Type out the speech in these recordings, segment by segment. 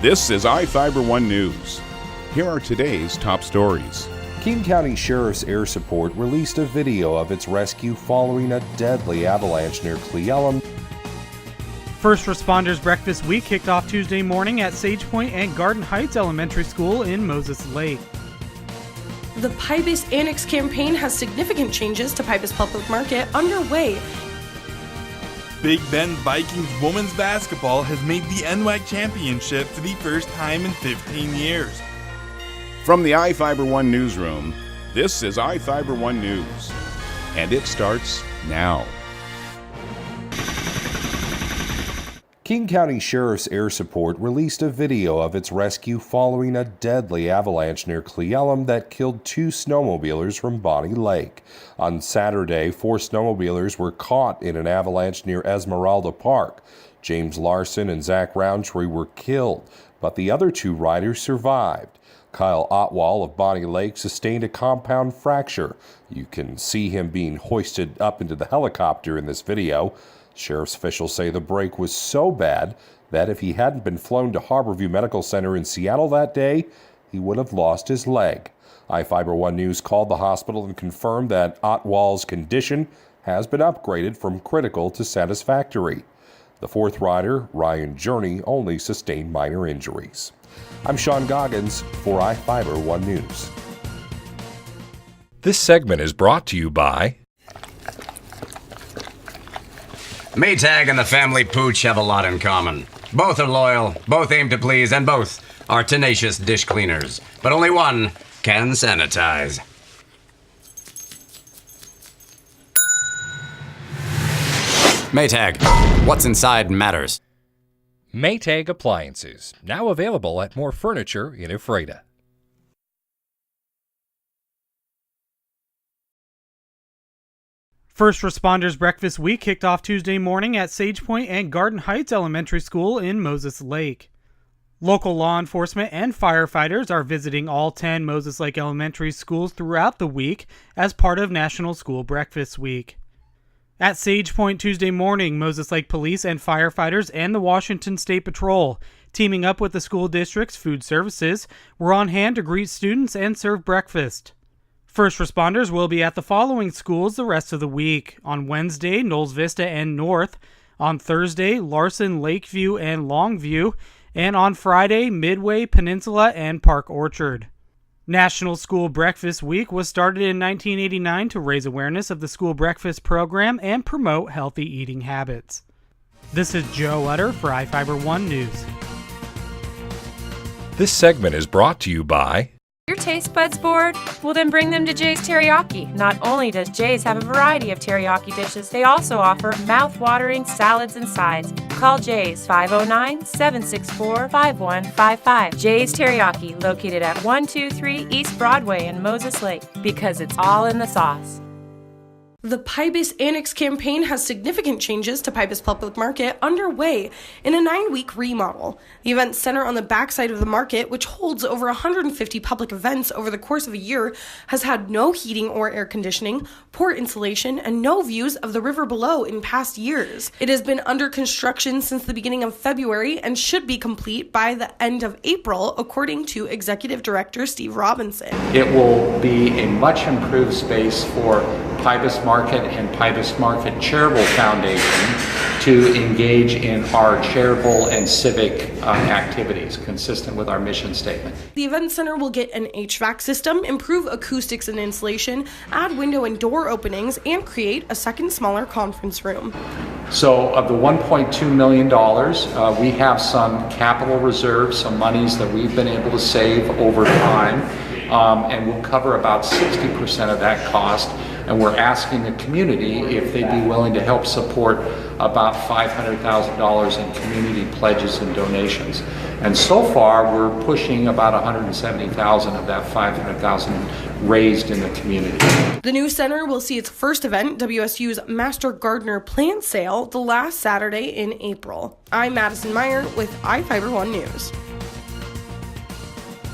This is iFIBER 1 News. Here are today's top stories. King County Sheriff's Air Support released a video of its rescue following a deadly avalanche near Cle Elum. First Responders Breakfast Week kicked off Tuesday morning at Sage Point and Garden Heights Elementary School in Moses Lake. The Piebase Annex campaign has significant changes to Piebase Public Market underway. Big Bend Vikings women's basketball has made the NWAC championship for the first time in 15 years. From the iFIBER 1 newsroom, this is iFIBER 1 News. And it starts now. King County Sheriff's Air Support released a video of its rescue following a deadly avalanche near Cle Elum that killed 2 snowmobilers from Bonnie Lake. On Saturday, 4 snowmobilers were caught in an avalanche near Esmeralda Park. James Larson and Zach Roundtree were killed, but the other 2 riders survived. Kyle Otwall of Bonnie Lake sustained a compound fracture. You can see him being hoisted up into the helicopter in this video. Sheriff's officials say the break was so bad that if he hadn't been flown to Harborview Medical Center in Seattle that day, he would have lost his leg. iFIBER 1 News called the hospital and confirmed that Otwall's condition has been upgraded from critical to satisfactory. The 4th rider, Ryan Journey, only sustained minor injuries. I'm Sean Goggins for iFIBER 1 News. This segment is brought to you by Maytag and the family Pooch have a lot in common. Both are loyal, both aim to please, and both are tenacious dish cleaners. But only one can sanitize. Maytag, what's inside matters. Maytag Appliances, now available at more furniture in Ephrata. First Responders Breakfast Week kicked off Tuesday morning at Sage Point and Garden Heights Elementary School in Moses Lake. Local law enforcement and firefighters are visiting all 10 Moses Lake elementary schools throughout the week as part of National School Breakfast Week. At Sage Point Tuesday morning, Moses Lake Police and firefighters and the Washington State Patrol, teaming up with the school district's food services, were on hand to greet students and serve breakfast. First responders will be at the following schools the rest of the week. On Wednesday, Knowles Vista and North. On Thursday, Larson, Lakeview, and Longview. And on Friday, Midway, Peninsula, and Park Orchard. National School Breakfast Week was started in 1989 to raise awareness of the school breakfast program and promote healthy eating habits. This is Joe Utter for iFIBER 1 News. This segment is brought to you by Your taste buds bored? Well, then bring them to Jay's Teriyaki. Not only does Jay's have a variety of teriyaki dishes, they also offer mouth-watering salads and sides. Call Jay's 509-764-5155. Jay's Teriyaki, located at 123 East Broadway in Moses Lake, because it's all in the sauce. The Piebase Annex campaign has significant changes to Piebase Public Market underway in a 9-week remodel. The event center on the backside of the market, which holds over 150 public events over the course of a year, has had no heating or air conditioning, poor insulation, and no views of the river below in past years. It has been under construction since the beginning of February and should be complete by the end of April, according to Executive Director Steve Robinson. It will be a much improved space for Piebase Market and Piebase Market Charitable Foundation to engage in our charitable and civic activities consistent with our mission statement. The event center will get an HVAC system, improve acoustics and insulation, add window and door openings, and create a second smaller conference room. So of the $1.2 million, we have some capital reserves, some monies that we've been able to save over time, and we'll cover about 60% of that cost. And we're asking the community if they'd be willing to help support about $500,000 in community pledges and donations. And so far, we're pushing about $170,000 of that $500,000 raised in the community. The new center will see its first event, WSU's Master Gardener Plant Sale, the last Saturday in April. I'm Madison Meyer with iFIBER 1 News.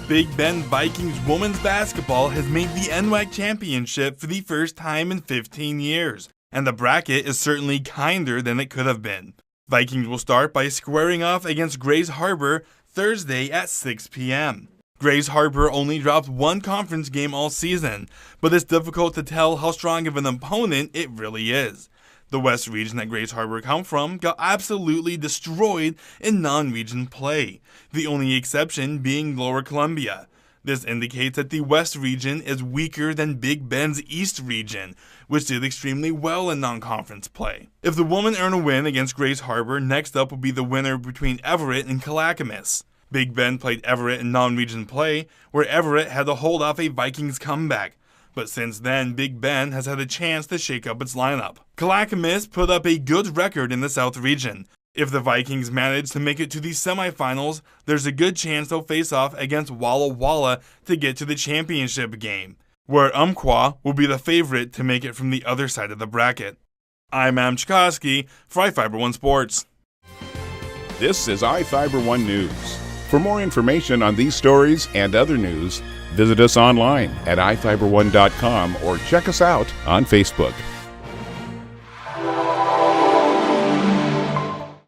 Big Bend Vikings women's basketball has made the NWAC championship for the first time in 15 years, and the bracket is certainly kinder than it could have been. Vikings will start by squaring off against Grays Harbor Thursday at 6 p.m. Grays Harbor only dropped one conference game all season, but it's difficult to tell how strong of an opponent it really is. The West region that Grays Harbor come from got absolutely destroyed in non-region play, the only exception being Lower Columbia. This indicates that the West region is weaker than Big Bend's East region, which did extremely well in non-conference play. If the women earn a win against Grays Harbor, next up will be the winner between Everett and Clackamas. Big Bend played Everett in non-region play, where Everett had to hold off a Vikings comeback. But since then, Big Bend has had a chance to shake up its lineup. Clackamas put up a good record in the South region. If the Vikings manage to make it to the semifinals, there's a good chance they'll face off against Walla Walla to get to the championship game, where Umpqua will be the favorite to make it from the other side of the bracket. I'm Am Chikoski for iFIBER 1 Sports. This is iFIBER 1 News. For more information on these stories and other news, visit us online at iFiber1.com or check us out on Facebook.